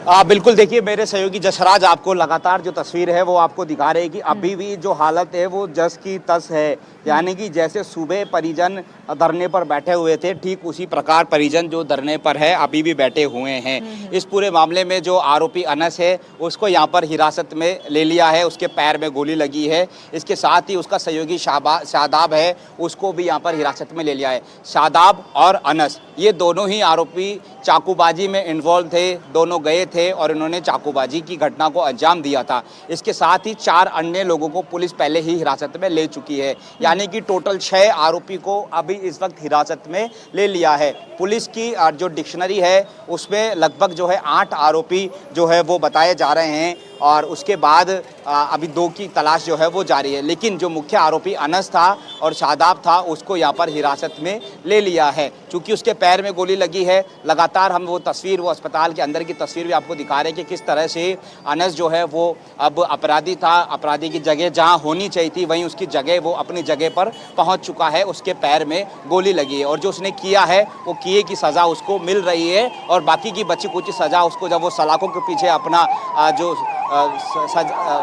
बिल्कुल देखिए, मेरे सहयोगी जसराज आपको लगातार जो तस्वीर है वो आपको दिखा रहे हैं कि अभी भी जो हालत है वो जस की तस है। यानी कि जैसे सुबह परिजन धरने पर बैठे हुए थे, ठीक उसी प्रकार परिजन जो धरने पर है अभी भी बैठे हुए हैं। इस पूरे मामले में जो आरोपी अनस है उसको यहाँ पर हिरासत में ले लिया है, उसके पैर में गोली लगी है। इसके साथ ही उसका सहयोगी शादाब है, उसको भी यहाँ पर हिरासत में ले लिया है। शादाब और अनस ये दोनों ही आरोपी चाकूबाजी में इन्वॉल्व थे, दोनों गए थे और इन्होंने चाकूबाजी की घटना को अंजाम दिया था। इसके साथ ही 4 अन्य लोगों को पुलिस पहले ही हिरासत में ले चुकी है। यानी कि टोटल 6 आरोपी को अभी इस वक्त हिरासत में ले लिया है। पुलिस की जो डिक्शनरी है उसमें लगभग जो है 8 आरोपी जो है वो बताए जा रहे हैं और उसके बाद अभी 2 की तलाश जो है वो जारी है। लेकिन जो मुख्य आरोपी अनस था और शादाब था उसको यहाँ पर हिरासत में ले लिया है। चूँकि उसके पैर में गोली लगी है, लगातार हम वो तस्वीर, वो अस्पताल के अंदर की तस्वीर भी आपको दिखा रहे हैं कि किस तरह से अनस जो है वो अब अपराधी था, अपराधी की जगह जहाँ होनी चाहिए थी वहीं उसकी जगह वो अपनी जगह पर पहुँच चुका है। उसके पैर में गोली लगी है और जो उसने किया है वो किए की सज़ा उसको मिल रही है और बाकी की बची कुछ सज़ा उसको जब वो सलाखों के पीछे अपना जो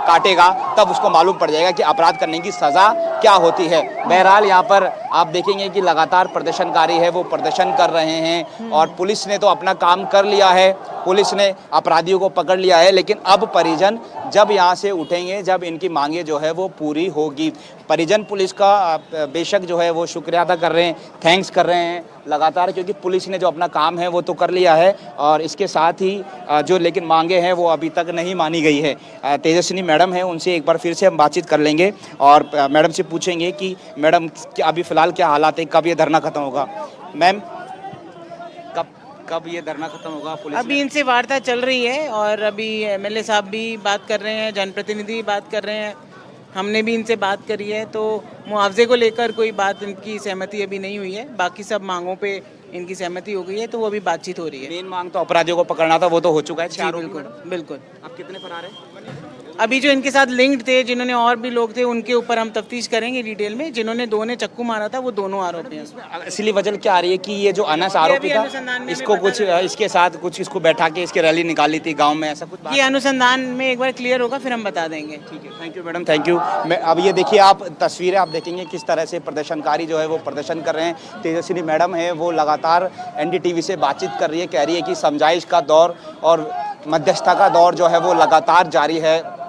काटेगा तब उसको मालूम पड़ जाएगा कि अपराध करने की सज़ा क्या होती है। बहरहाल यहाँ पर आप देखेंगे कि लगातार प्रदर्शनकारी है वो प्रदर्शन कर रहे हैं और पुलिस ने तो अपना काम कर लिया है, पुलिस ने अपराधियों को पकड़ लिया है। लेकिन अब परिजन जब यहाँ से उठेंगे, जब इनकी मांगे जो है वो पूरी होगी। परिजन पुलिस का बेशक जो है वो शुक्रिया अदा कर रहे हैं, थैंक्स कर रहे हैं लगातार, क्योंकि पुलिस ने जो अपना काम है वो तो कर लिया है और इसके साथ ही जो लेकिन मांगे हैं वो अभी तक नहीं मानी गई है। तेजस्विनी मैडम है, उनसे एक बार फिर से हम बातचीत कर लेंगे और मैडम से पूछेंगे कि मैडम अभी फ़िलहाल क्या हालात है, कब ये धरना खत्म होगा? मैम, कब ये धरना खत्म होगा? पुलिस अभी इनसे वार्ता चल रही है और अभी एमएलए साहब भी बात कर रहे हैं, जनप्रतिनिधि बात कर रहे हैं, हमने भी इनसे बात करी है। तो मुआवजे को लेकर कोई बात, इनकी सहमति अभी नहीं हुई है। बाकी सब मांगों पे इनकी सहमति हो गई है, तो वो अभी बातचीत हो रही है। मेन मांग तो अपराधियों को पकड़ना था, वो तो हो चुका है। जी बिल्कुल बिल्कुल। अब कितने फरार हैं? अभी जो इनके साथ लिंक्ड थे, जिन्होंने और भी लोग थे, उनके ऊपर हम तफ्तीश करेंगे डिटेल में। जिन्होंने 2 ने चक्कू मारा था वो दोनों आरोपी हैं। असली वजह क्या आ रही है कि ये जो अनस आरोपी था इसको कुछ इसके साथ कुछ इसको बैठा के इसकी रैली निकाली थी गांव में, ऐसा कुछ? ये अनुसंधान में एक बार क्लियर होगा फिर हम बता देंगे। ठीक है, thank you madam, thank you. मैं अब ये देखिए, आप तस्वीरें आप देखेंगे किस तरह से प्रदर्शनकारी जो है वो प्रदर्शन कर रहे हैं। तेजस्विनी मैडम है वो लगातार एनडीटीवी से बातचीत कर रही है, कह रही है कि समझाइश का दौर और मध्यस्थता का दौर जो है वो लगातार जारी है।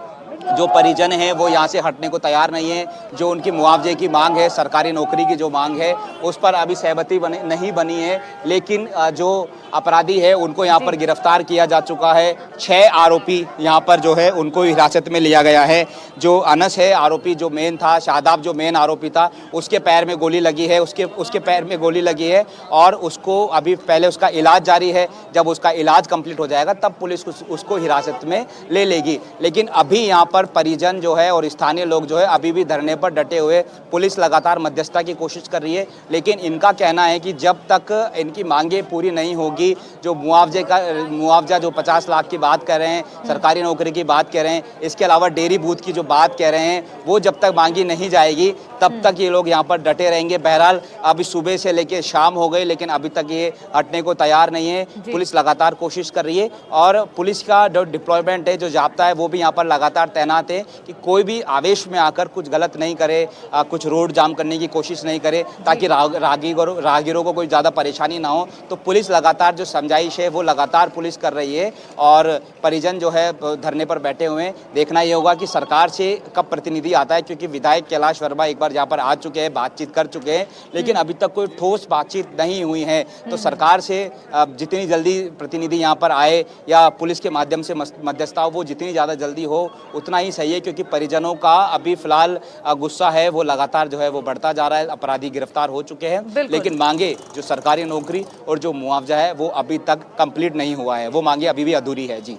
जो परिजन हैं वो यहाँ से हटने को तैयार नहीं है। जो उनकी मुआवजे की मांग है, सरकारी नौकरी की जो मांग है उस पर अभी सहमति नहीं बनी है। लेकिन जो अपराधी है उनको यहाँ पर गिरफ्तार किया जा चुका है। 6 आरोपी यहाँ पर जो है उनको हिरासत में लिया गया है। जो अनस है आरोपी जो मेन था, शादाब जो मेन आरोपी था, उसके पैर में गोली लगी है, उसके पैर में गोली लगी है और उसको अभी पहले उसका इलाज जारी है। जब उसका इलाज कंप्लीट हो जाएगा तब पुलिस उसको हिरासत में ले लेगी। लेकिन अभी यहाँ पर परिजन जो है और स्थानीय लोग जो है अभी भी धरने पर डटे हुए। पुलिस लगातार मध्यस्थता की कोशिश कर रही है, लेकिन इनका कहना है कि जब तक इनकी मांगे पूरी नहीं होगी, जो मुआवजा जो 50 लाख की बात कर रहे हैं, सरकारी नौकरी की बात कर रहे हैं, इसके अलावा डेयरी बूथ की जो बात कह रहे हैं, वो जब तक मांगी नहीं जाएगी तब तक ये लोग यहाँ पर डटे रहेंगे। बहरहाल अभी सुबह से लेकर शाम हो गई लेकिन अभी तक ये हटने को तैयार नहीं है। पुलिस लगातार कोशिश कर रही है और पुलिस का जो डिप्लॉयमेंट है, जो जाब्ता है, वो भी यहाँ पर लगातार तैनात है कि कोई भी आवेश में आकर कुछ गलत नहीं करे, कुछ रोड जाम करने की कोशिश नहीं करे, ताकि राहगीरों को कोई ज़्यादा परेशानी ना हो। तो पुलिस लगातार जो समझाइश है वो लगातार पुलिस कर रही है और परिजन जो है धरने पर बैठे हुए हैं। देखना ये होगा कि सरकार से कब प्रतिनिधि आता है, क्योंकि विधायक कैलाश वर्मा एक बार यहाँ पर आ चुके हैं, बातचीत कर चुके हैं, लेकिन अभी तक कोई ठोस बातचीत नहीं हुई है। तो सरकार से जितनी जल्दी प्रतिनिधि यहाँ पर आए या पुलिस के माध्यम से मध्यस्थता हो, वो जितनी ज़्यादा जल्दी हो उतना ही सही है, क्योंकि परिजनों का अभी फिलहाल गुस्सा है वो लगातार जो है वो बढ़ता जा रहा है। अपराधी गिरफ्तार हो चुके हैं लेकिन मांगे जो सरकारी नौकरी और जो मुआवजा है वो अभी तक कंप्लीट नहीं हुआ है, वो मांगे अभी भी अधूरी है। जी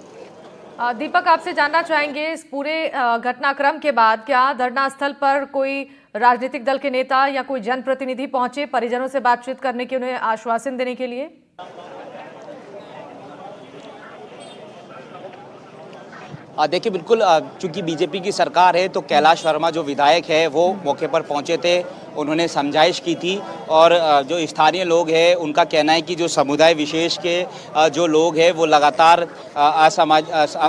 दीपक, आपसे जानना चाहेंगे, इस पूरे घटनाक्रम के बाद क्या धरना स्थल पर कोई राजनीतिक दल के नेता या कोई जनप्रतिनिधि पहुंचे परिजनों से बातचीत करने के, उन्हें आश्वासन देने के लिए? देखिए, बिल्कुल चूंकि बीजेपी की सरकार है तो कैलाश वर्मा जो विधायक है वो मौके पर पहुंचे थे उन्होंने समझाइश की थी। और जो स्थानीय लोग हैं उनका कहना है कि जो समुदाय विशेष के जो लोग हैं वो लगातार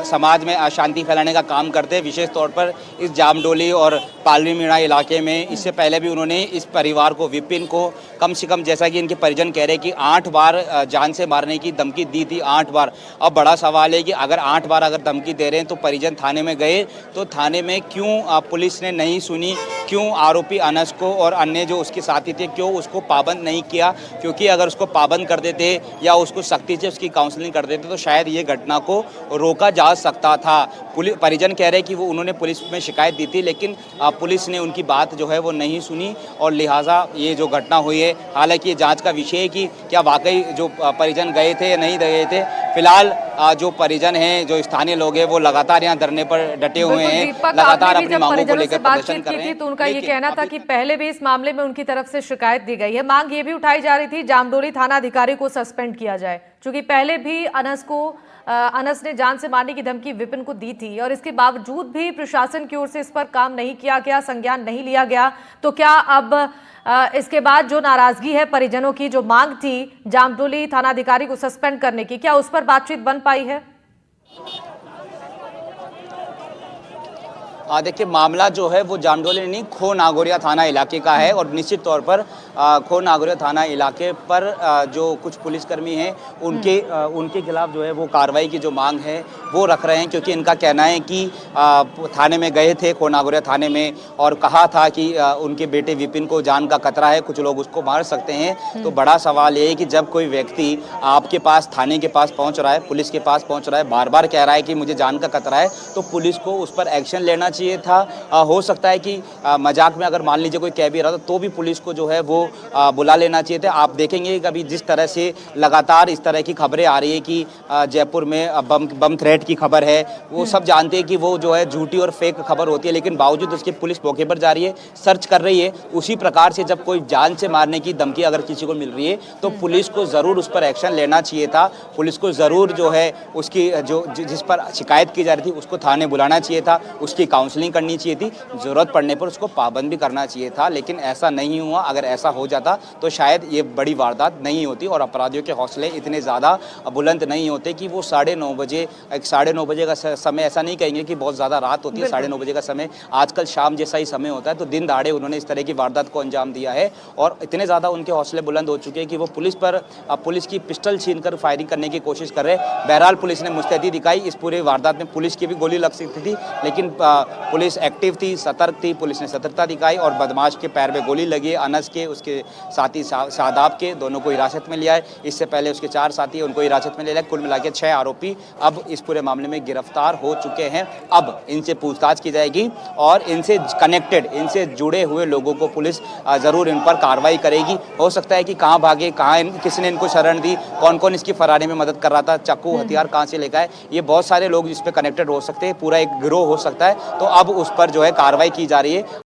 समाज में अशांति फैलाने का काम करते हैं, विशेष तौर पर इस जामडोली और पालवी मीणा इलाके में। इससे पहले भी उन्होंने इस परिवार को, विपिन को, कम से कम जैसा कि इनके परिजन कह रहे हैं कि 8 बार जान से मारने की धमकी दी थी, 8 बार। अब बड़ा सवाल है कि अगर 8 बार अगर धमकी दे रहे हैं तो परिजन थाने में गए तो थाने में क्यों पुलिस ने नहीं सुनी, क्यों आरोपी अनस को और अन्य जो उसके साथी थे क्यों उसको पाबंद नहीं किया? क्योंकि अगर उसको पाबंद कर देते या उसको सख्ती से उसकी काउंसलिंग कर देते तो शायद ये घटना को रोका जा सकता था। परिजन कह रहे हैं कि वो उन्होंने पुलिस में शिकायत दी थी, लेकिन पुलिस ने उनकी बात जो है वो नहीं सुनी और लिहाजा ये जो घटना हुई है, हालांकि ये जांच का विषय है कि क्या वाकई जो परिजन गए थे या नहीं गए थे। फिलहाल जो परिजन हैं, जो स्थानीय लोग हैं, वो लगातार यहाँ धरने पर डटे हुए हैं, लगातार अपनी मांगों को लेकर प्रदर्शन कर रहे हैं। तो उनका ये कहना था कि पहले भी इस मामले में उनकी तरफ से शिकायत दी गई है। मांग ये भी उठाई जा रही थी जामडोली थाना अधिकारी को सस्पेंड किया जाए, क्योंकि पहले भी अनस ने जान से मारने की धमकी विपिन को दी थी और इसके बावजूद भी प्रशासन की ओर से इस पर काम नहीं किया गया, संज्ञान नहीं लिया गया। तो क्या अब इसके बाद जो नाराजगी है परिजनों की, जो मांग थी जामडोली थानाधिकारी को सस्पेंड करने की, क्या उस पर बातचीत बन पाई है? देखिए, मामला जो है वो जामडोली नहीं, खो नागौरिया थाना इलाके का है और निश्चित तौर पर खो नागौरिया थाना इलाके पर जो कुछ पुलिसकर्मी हैं उनके खिलाफ जो है वो कार्रवाई की जो मांग है वो रख रहे हैं, क्योंकि इनका कहना है कि थाने में गए थे, खो नागौरिया थाने में, और कहा था कि उनके बेटे विपिन को जान का खतरा है, कुछ लोग उसको मार सकते हैं। तो बड़ा सवाल ये है कि जब कोई व्यक्ति आपके पास, थाने के पास पहुँच रहा है, पुलिस के पास पहुँच रहा है, बार बार कह रहा है कि मुझे जान का खतरा है, तो पुलिस को उस पर एक्शन लेना चाहिए था। हो सकता है कि मजाक में अगर मान लीजिए कोई कह भी रहा था तो भी पुलिस को जो है वो बुला लेना चाहिए था। आप देखेंगे कि अभी जिस तरह से लगातार इस तरह की खबरें आ रही है कि जयपुर में बम थ्रेट की खबर है, वो सब जानते हैं कि वो जो है झूठी और फेक खबर होती है, लेकिन बावजूद उसके पुलिस मौके पर जा रही है, सर्च कर रही है। उसी प्रकार से जब कोई जान से मारने की धमकी अगर किसी को मिल रही है तो पुलिस को ज़रूर उस पर एक्शन लेना चाहिए था। पुलिस को ज़रूर जो है उसकी जिस पर शिकायत की जा रही थी उसको थाने बुलाना चाहिए था, उसकी काउंसलिंग करनी चाहिए थी, ज़रूरत पड़ने पर उसको पाबंद भी करना चाहिए था, लेकिन ऐसा नहीं हुआ। अगर ऐसा हो जाता तो शायद ये बड़ी वारदात नहीं होती और अपराधियों के हौसले इतने ज़्यादा बुलंद नहीं होते कि वो 9:30 बजे, 9:30 बजे का समय, ऐसा नहीं कहेंगे कि बहुत ज़्यादा रात होती है, 9:30 बजे का समय आजकल शाम जैसा ही समय होता है, तो दिन दहाड़े उन्होंने इस तरह की वारदात को अंजाम दिया है और इतने ज़्यादा उनके हौसले बुलंद हो चुके हैं कि वो पुलिस की पिस्टल छीनकर फायरिंग करने की कोशिश कर रहे हैं। बहरहाल पुलिस ने मुस्तैदी दिखाई, इस पूरे वारदात में पुलिस की भी गोली लग सकती थी, लेकिन पुलिस एक्टिव थी, सतर्क थी, पुलिस ने सतर्कता दिखाई और बदमाश के पैर में गोली लगी। अनस के, उसके साथी शादाब के, दोनों को हिरासत में लिया है। इससे पहले उसके 4 साथी उनको हिरासत में ले लिया। कुल मिला के 6 आरोपी अब इस पूरे मामले में गिरफ्तार हो चुके हैं। अब इनसे पूछताछ की जाएगी और इनसे कनेक्टेड, इनसे जुड़े हुए लोगों को पुलिस ज़रूर इन पर कार्रवाई करेगी। हो सकता है कि कहाँ भागे, किसने इनको शरण दी, कौन कौन इसकी फरारी में मदद कर रहा था, चाकू हथियार कहाँ से लेकर आए, ये बहुत सारे लोग इस पर कनेक्टेड हो सकते हैं, पूरा एक गिरोह हो सकता है। तो अब उस पर जो है कार्रवाई की जा रही है।